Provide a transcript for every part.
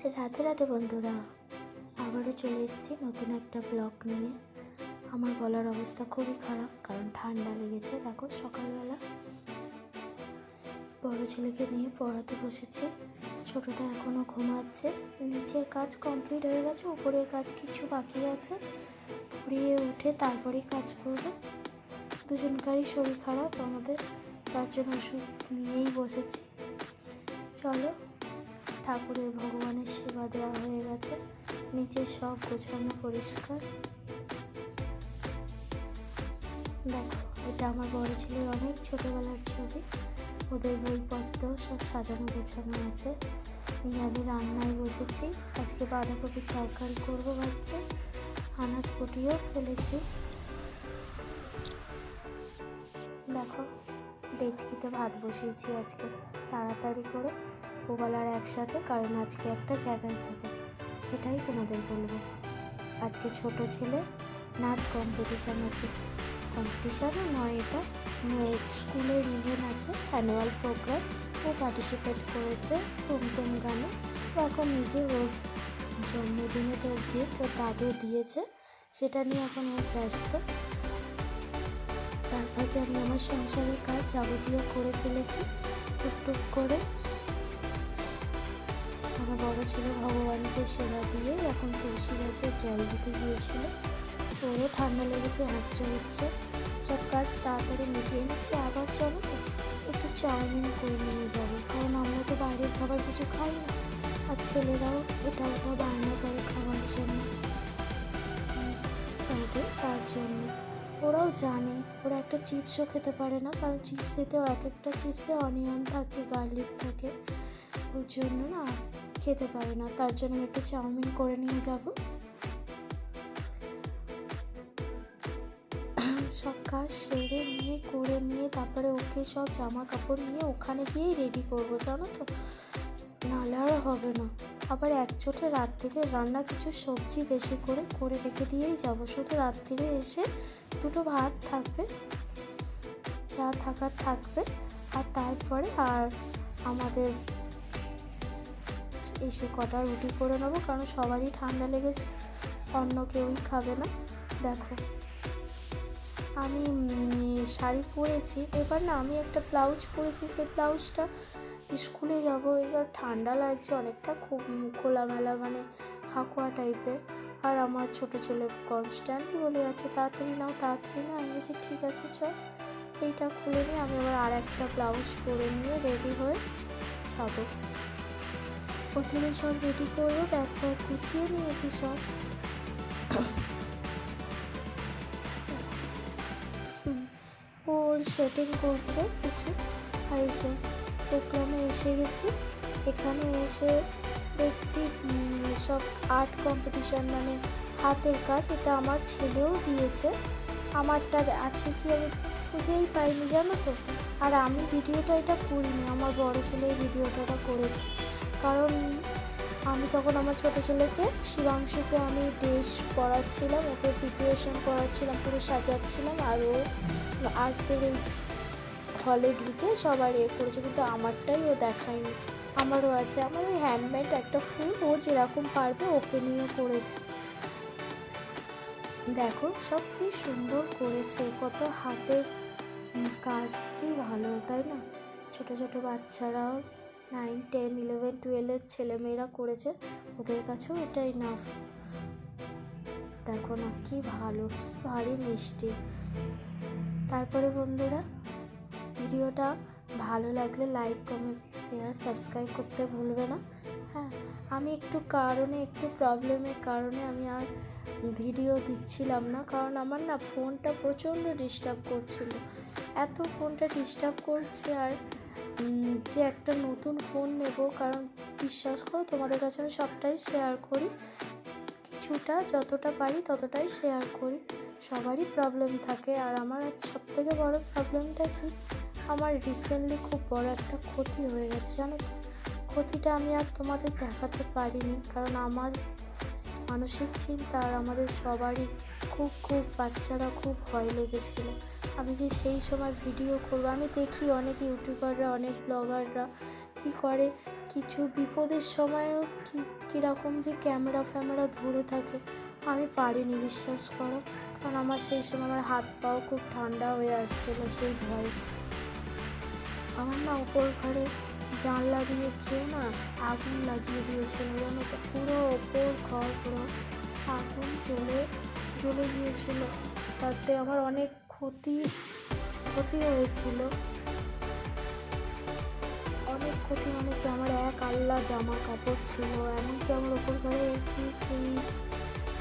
রাধে রাধে বন্ধুরা, আবারও চলে এসেছি নতুন একটা ব্লগ নিয়ে। আমার গলার অবস্থা খুবই খারাপ, কারণ ঠান্ডা লেগেছে। দেখো, সকালবেলা বড় ছেলেকে নিয়ে পড়াতে বসেছি, ছোটটা এখনও ঘুমাচ্ছে। নিচের কাজ কমপ্লিট হয়ে গেছে, উপরের কাজ কিছু বাকি আছে। পড়িয়ে উঠে তারপরেই কাজ করব। দুজনকারই শরীর খারাপ আমাদের, তার জন্য ওষুধ নিয়েই বসেছি। চলো, ঠাকুরের ভগবানের সেবা দেওয়া হয়ে গেছে, নিচে সব গোছানো পরিষ্কার। দেখো, এটা আমার বড় ছেলের অনেক ছোটোবেলার ছবি। ওদের বইপত্র সব সাজানো গোছানো আছে। নিয়ে আমি রান্নায় বসেছি। আজকে বাঁধাকপির তরকারি করবো ভাবছি, আনাজ কুটিয়েও ফেলেছি। দেখো, ডেচকিতে ভাত বসিয়েছি আজকে তাড়াতাড়ি করে, ওবেলার একসাথে, কারণ আজকে একটা জায়গায় যাব, সেটাই তোমাদের বলবো। আজকে ছোট ছেলে নাচ কম্পিটিশান আছে। কম্পিটিশানও নয়, এটা স্কুলের ইভেন্ট আছে, অ্যানুয়াল প্রোগ্রাম। ও পার্টিসিপেট করেছে টুমটুম গানে। ও এখন নিজে ওর জন্মদিনে তো গিফট ওর দাদু দিয়েছে, সেটা নিয়ে এখন ও ব্যস্ত। তার ফাঁকে আমি আমার সংসারের কাজ যাবতীয় করে ফেলেছি টুকটুক করে। আমার বড় ছেলে ভগবানকে সেবা দিয়ে এখন তুলসী গাছে জল দিতে গিয়েছিল। ওরও ঠান্ডা লেগেছে, হাঁচি হচ্ছে। সব কাজ তাড়াতাড়ি মিটিয়ে নিচ্ছি। আবার যাবো তো একটু চাউমিন করে নিয়ে যাবো, কারণ আমরা তো বাইরের খাবার কিছু খাই না, আর ছেলেরাও এটা ওটা বায়না করে খাওয়ার জন্য, তার জন্য ওরাও জানে। ওরা একটা চিপসও খেতে পারে না, কারণ চিপসেতেও এক একটা চিপসে অনিয়ন থাকে, গার্লিক থাকে, ওর জন্য না খেতে পারে না। তার জন্য একটু চাউমিন করে নিয়ে যাব। সব কাজ সেরে নিয়ে করে নিয়ে তারপরে ওকে সব জামা কাপড় নিয়ে ওখানে গিয়েই রেডি করবো, জানো তো, নাহলে আর হবে না। আবার একচোটে রাত্রিরে রান্না কিছু সবজি বেশি করে করে রেখে দিয়েই যাব। শুধু রাত্রিরে এসে দুটো ভাত থাকবে, যা থাকার থাকবে, আর তারপরে আর আমাদের এসে কটা রুটি করে নেবো, কারণ সবারই ঠান্ডা লেগেছে, অন্য কেউই খাবে না। দেখো, আমি শাড়ি পরেছি, এবার না আমি একটা ব্লাউজ পরেছি, সেই ব্লাউজটা স্কুলে যাব, এবার ঠান্ডা লাগছে অনেকটা, খুব খোলামেলা মানে হাকুয়া টাইপের। আর আমার ছোটো ছেলে কনস্ট্যান্টলি বলে যাচ্ছে তাড়াতাড়ি নাও তাড়াতাড়ি নাও। আমি বলছি ঠিক আছে চল, এইটা খুলে নিয়ে আমি আবার আর একটা ব্লাউজ পরে নিয়ে রেডি হয়ে যাবো। প্রথমে সব রেডি করবো, ব্যাগ ব্যাগ গুছিয়ে নিয়েছি সব। ওর সেটিং করছে কিছু। আর এই যে প্রোগ্রামে এসে গেছি, এখানে এসে দেখছি সব আর্ট কম্পিটিশান, মানে হাতের কাজ। এটা আমার ছেলেও দিয়েছে, আমারটা আছে কি আমি খুঁজেই পাইনি, জানো তো। আর আমি ভিডিওটা এটা করিনি, আমার বড় ছেলে এই ভিডিওটা করেছে, কারণ আমি তখন আমার ছোটো ছেলেকে শিবাংশুকে আমি ড্রেস পরাচ্ছিলাম, ওকে প্রিপারেশন করাচ্ছিলাম, পুরো সাজাচ্ছিলাম। আর ও আর্টের এই হলে ঢুকে সবার করেছে, কিন্তু আমারটাই ও দেখায়নি। আমারও আছে, আমার ওই হ্যান্ডমেড একটা ফুল, ও যেরকম পারবে ওকে নিয়ে করেছে। দেখো সব কি সুন্দর করেছে, কত হাতের কাজ, কি ভালো, তাই না? ছোট ছোট বাচ্চারাও 9, 10, 11, 12 ছেলেমেয়েরা করেছে, ওদের কাছেও এটা ইনাফ। দেখো না কি ভালো, কি ভারী মিষ্টি। তারপরে বন্ধুরা, ভিডিওটা ভালো লাগলে লাইক, কমেন্ট, শেয়ার, সাবস্ক্রাইব করতে ভুলবে না। হ্যাঁ, আমি একটু প্রবলেমের কারণে আমি আর ভিডিও দিচ্ছিলাম না, কারণ আমার না ফোনটা প্রচণ্ড ডিস্টার্ব করছিল, এত ফোনটা ডিস্টার্ব করছে। আর যে একটা নতুন ফোন নেব, কারণ বিশ্বাস করো তোমাদের কাছে আমি সবটাই শেয়ার করি, কিছুটা যতটা পারি ততটাই শেয়ার করি। সবারই প্রবলেম থাকে, আর আমার সবথেকে বড় প্রবলেমটা কি, আমার রিসেন্টলি খুব বড় একটা ক্ষতি হয়ে গেছে, জানো তো। ক্ষতিটা আমি আর তোমাদের দেখাতে পারিনি, কারণ আমার মানসিক চিন্তা আর আমাদের সবারই খুব বাচ্চারা খুব ভয় লেগেছিল। আমি যে সেই সময় ভিডিও করবো। আমি দেখি অনেক ইউটিউবাররা, অনেক ব্লগাররা কী করে, কিছু বিপদের সময়ও কীরকম যে ক্যামেরা ফ্যামেরা ধরে থাকে। আমি পারিনি, বিশ্বাস করো, কারণ আমার সেই সময় আমার হাত পাও খুব ঠান্ডা হয়ে আসছিলো সেই ভয়। আমার না ওপর ঘরে জানলা দিয়ে কেউ না আগুন লাগিয়ে দিয়েছিল, জানো তো, পুরো ওপর ঘর পুরো আগুন জ্বলে গিয়েছিল। তাতে আমার অনেক ক্ষতি হয়েছিল, অনেক ক্ষতি। মানে কি, আমার এক আল্লা জামা কাপড় ছিল, এমনকি আমার ওপর ঘরে এসি, ফ্রিজ,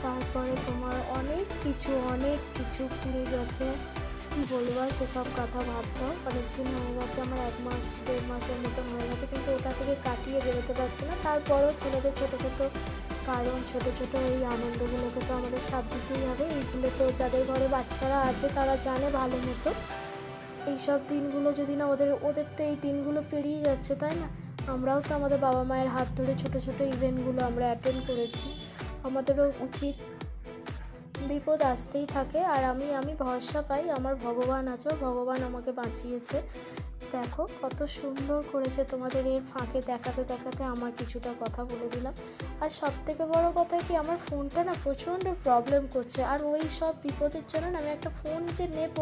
তারপরে তোমার অনেক কিছু পুড়ে গেছে। কী বলবো সেসব কথা ভাবতো, অনেক দিন হয়ে গেছে, আমার 1 মাস 1.5 মাসের মতন হয়ে গেছে, কিন্তু ওটা থেকে কাটিয়ে বেরোতে পারছি না। তারপরও ছেলেদের ছোটো এই আনন্দগুলোকে তো আমাদের সাথ দিতেই হবে। এইগুলো তো যাদের ঘরে বাচ্চারা আছে তারা জানে ভালো মতো। এইসব দিনগুলো যদি না ওদের তো এই দিনগুলো পেরিয়ে যাচ্ছে, তাই না? আমরাও তো আমাদের বাবা মায়ের হাত ধরে ছোটো ইভেন্টগুলো আমরা অ্যাটেন্ড করেছি। আমাদেরও উচিত, বিপদ আসতেই থাকে। আর আমি ভরসা পাই, আমার ভগবান আছে, ভগবান আমাকে বাঁচিয়েছে। দেখো কত সুন্দর করেছে, তোমাদের এর ফাঁকে দেখাতে আমার কিছুটা কথা বলে দিলাম। আর সবথেকে বড় কথা কি, আমার ফোনটা না প্রচণ্ড প্রবলেম করছে, আর ওই সব বিপদের জন্য না আমি একটা ফোন যে নেব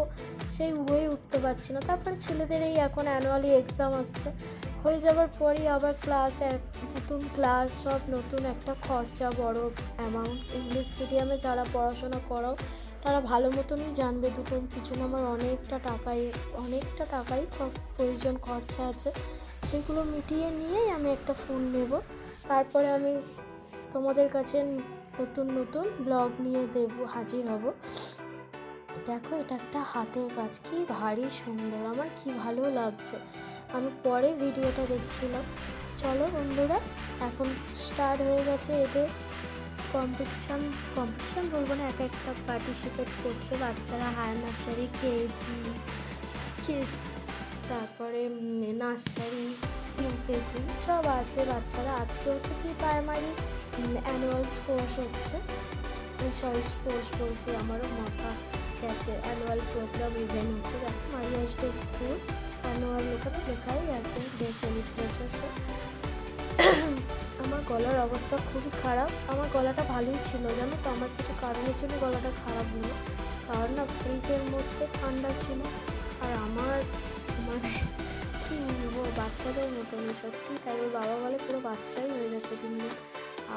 সেই হয়ে উঠতে পারছি না। তারপরে ছেলেদের এই এখন অ্যানুয়ালি এক্সাম আসছে, হয়ে যাবার পরই আবার নতুন ক্লাস, সব নতুন একটা খরচা, বড় অ্যামাউন্ট। ইংলিশ মিডিয়ামে যারা পড়াশোনা করাও তারা ভালো মতনই জানবে, দুটোর পিছনে আমার অনেকটা টাকাই প্রয়োজন, খরচা আছে। সেগুলো মিটিয়ে নিয়েই আমি একটা ফোন নেব। তারপরে আমি তোমাদের কাছে নতুন ব্লগ নিয়ে হাজির হব। দেখো, এটা একটা হাতের কাজ, কি ভারী সুন্দর, আমার কি ভালো লাগছে। আমি পরে ভিডিওটা দেখছিলাম। চলো বন্ধুরা, এখন স্টার্ট হয়ে গেছে এদের কম্পিটিশান বলবো না, একটা পার্টিসিপেট করছে বাচ্চারা, হায়ার নার্সারি, কেজি, তারপরে নার্সারি, ইউকেজি সব আছে বাচ্চারা। আজকে হচ্ছে প্রাইমারি অ্যানুয়াল স্পোর্টস হচ্ছে, স্পোর্টস বলছি, আমারও মাথা গেছে। অ্যানুয়াল প্রোগ্রাম ইভেন্ট হচ্ছে। দেখো, মারিয়া স্টেজ স্কুল অ্যানুয়াল, ওখানে লেখাই আছে সেলিব্রেশন। আমার গলার অবস্থা খুবই খারাপ। আমার গলাটা ভালোই ছিল, জানো তো, আমার কিছু কারণের জন্য গলাটা খারাপ হলো। কারণ না, ফ্রিজের মধ্যে ঠান্ডা ছিল, আর আমার মানে কী বলবো, বাচ্চাদের মতন সত্যি। তাই ওর বাবা বলে পুরো বাচ্চাই হয়ে যাচ্ছে দিন।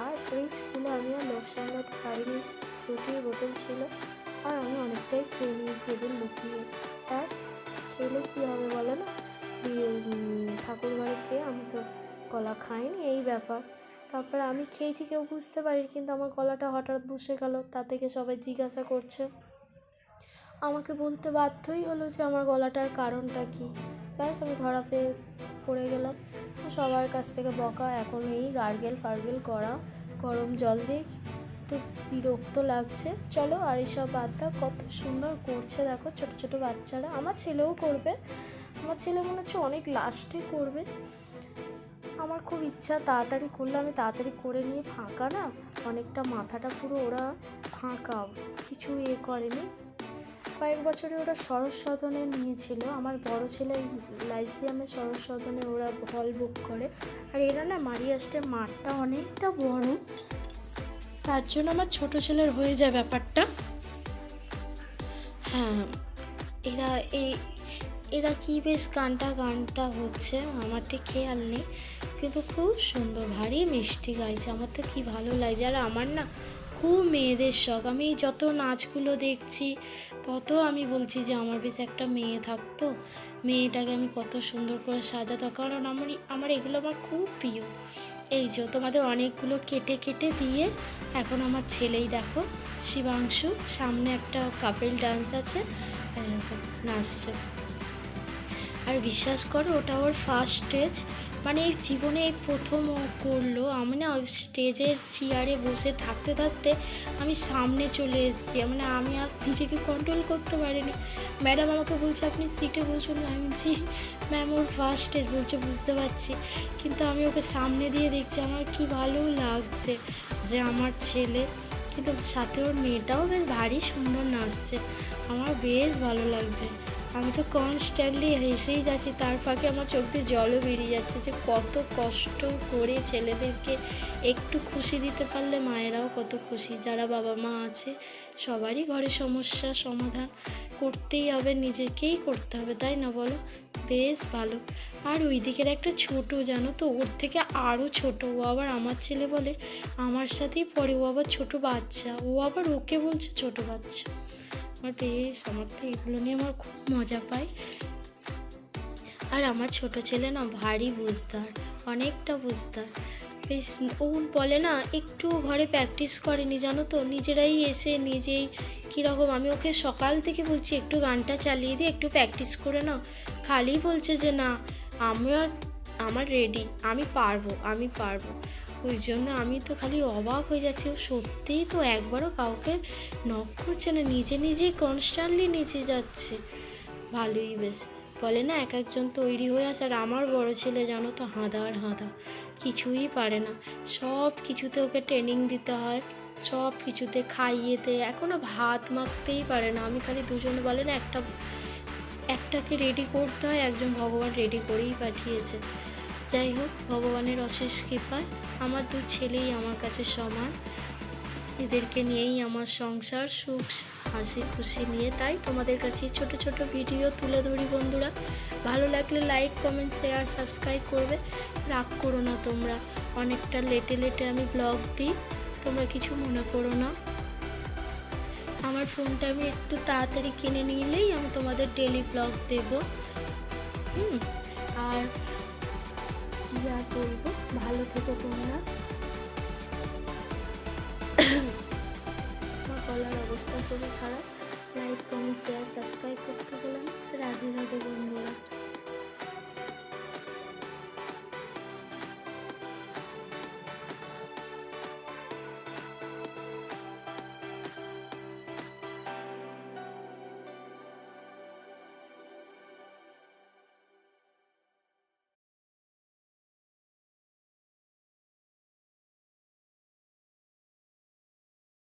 আর ফ্রিজ খুলে আমি আর লোক সামলাতে পারিনি, ফ্রুটির বোতল ছিল, আর আমি অনেকটাই খেয়ে নিয়েছি এদের লুকিয়ে। ব্যাস, খেলে কী হবে বলে না, ঠাকুর ঘরে খেয়ে আমি তো গলা খাইনি, এই ব্যাপার। তারপরে আমি খেয়েছি, কেউ বুঝতে পারিনি, কিন্তু আমার গলাটা হঠাৎ বসে গেল। তা থেকে সবাই জিজ্ঞাসা করছে, আমাকে বলতে বাধ্যই হলো যে আমার গলাটার কারণটা কী। ব্যাস, আমি ধরা পড়ে গেলাম সবার কাছ থেকে বকা। এখন এই গার্গেল করা, গরম জল দিয়ে তো বিরক্ত লাগছে। চলো, আর এসব বাদ দাও, কত সুন্দর করছে দেখো ছোটো বাচ্চারা। আমার ছেলেও করবে, আমার ছেলে মনে হচ্ছে অনেক লাস্টে করবে। আমার খুব ইচ্ছা তাড়াতাড়ি করলে আমি তাড়াতাড়ি করে নিয়ে, ফাঁকা না অনেকটা, মাথাটা পুরো ওরা ফাঁকা, কিছু করেনি। কয়েক বছরে ওরা সরস সদনে নিয়েছিল, আমার বড় ছেলে লাইসিয়ামে সরস সদনে ওরা হল বুক করে। আর এরা না মারিয়া স্টের মাঠটা অনেকটা বড়, তার জন্য আমার ছোটো ছেলের হয়ে যায় ব্যাপারটা। হ্যাঁ, এরা কি বেশ গানটা হচ্ছে, আমার ঠিক খেয়াল নেই, কিন্তু খুব সুন্দর, ভারী মিষ্টি গাইছে। আমার তো কি ভালো লাগছে। আর আমার না খুব মেয়েদের শখ, আমি যত নাচগুলো দেখছি তত আমি বলছি যে আমার বেশ একটা মেয়ে থাকতো, মেয়েটাকে আমি কত সুন্দর করে সাজাতো, কারণ আমার এগুলো আমার খুব প্রিয়। এই যে তোমাদের অনেকগুলো কেটে দিয়ে এখন আমার ছেলেই দেখো, শিবাংশু, সামনে একটা কাপেল ডান্স আছে, নাচছে। আর বিশ্বাস করো, ওটা ওর ফার্স্ট স্টেজ, মানে এই জীবনে এই প্রথম ও করলো। আমি না ওই স্টেজের চেয়ারে বসে থাকতে আমি সামনে চলে এসেছি, মানে আমি আর নিজেকে কন্ট্রোল করতে পারিনি। ম্যাডাম আমাকে বলছে আপনি সিটে বসুন, আমি বলছি ম্যাম ওর ফার্স্ট স্টেজ, বলছে বুঝতে পারছি, কিন্তু আমি ওকে সামনে দিয়ে দেখছি। আমার কি ভালো লাগছে যে আমার ছেলে কিন্তু সাথে ওর মেয়েটাও বেশ ভারী সুন্দর নাচছে, আমার বেশ ভালো লাগছে। আমি তো কনস্ট্যান্টলি হেসেই যাচ্ছি, তার ফাঁকে আমার চোখ দিয়ে জলও বেরিয়ে যাচ্ছে যে কত কষ্ট করে ছেলেদেরকে একটু খুশি দিতে পারলে মায়েরাও কত খুশি। যারা বাবা মা আছে সবারই ঘরে সমস্যা সমাধান করতেই হবে, নিজেকেই করতে হবে, তাই না বলো? বেশ ভালো। আর ওই দিকের একটা ছোট, জানো তো, ওর থেকে আরও ছোট, ও আবার আমার ছেলে বলে আমার সাথেই পড়ে, ও আবার ছোট বাচ্চা, ও আবার ওকে বলছে ছোট বাচ্চা। আমার তো এগুলো নিয়ে আমার খুব মজা পাই। আর আমার ছোট ছেলে না ভারী বুঝদার, অনেকটা বুঝদার। বেশ, ও বলে না একটু ঘরে প্র্যাকটিস করেনি, জানো তো, নিজেরাই এসে নিজেই কীরকম, আমি ওকে সকাল থেকে বলছি একটু গানটা চালিয়ে দিয়ে একটু প্র্যাকটিস করে নাও, খালি বলছে যে না আমার রেডি, আমি পারবো। ওই জন্য আমি তো খালি অবাক হয়ে যাচ্ছি, ও সত্যিই তো একবারও কাউকে নক করছে না, নিজেই কনস্ট্যান্টলি নিচে যাচ্ছে। ভালোই বেশ। বলে না এক একজন তৈরি হয়ে আসে, আর আমার বড় ছেলে জানো তো হাঁদা, কিছুই পারে না, সব কিছুতে ওকে ট্রেনিং দিতে হয়, সব কিছুতে খাইয়েতে, এখনও ভাত মাখতেই পারে না। আমি খালি দুজনে বলে না একটাকে রেডি করতে হয়, একজন ভগবান রেডি করেই পাঠিয়েছে। যাই হোক, ভগবানের অশেষ কৃপায় আমার 2 ছেলেই আমার কাছে সমান, এদেরকে নিয়েই আমার সংসার, সুখ হাসি খুশি নিয়ে, তাই তোমাদের কাছে ছোট ছোট ভিডিও তুলে ধরি। বন্ধুরা, ভালো লাগলে লাইক কমেন্ট শেয়ার সাবস্ক্রাইব করবে, রাগ করো না তোমরা, অনেকটা লেটে আমি ব্লগ দিই, তোমরা কিছু মনে করো না। আমার ফোনটা আমি একটু তাড়াতাড়ি কিনে নিলেই আমি তোমাদের ডেলি ব্লগ দেব। আর কি আর বলবো, ভালো থেকো তোমরা। গলার অবস্থা খুবই খারাপ। লাইক কমেন্ট শেয়ার সাবস্ক্রাইব করতে বললাম। রাধে রাধে বন্ধুরা।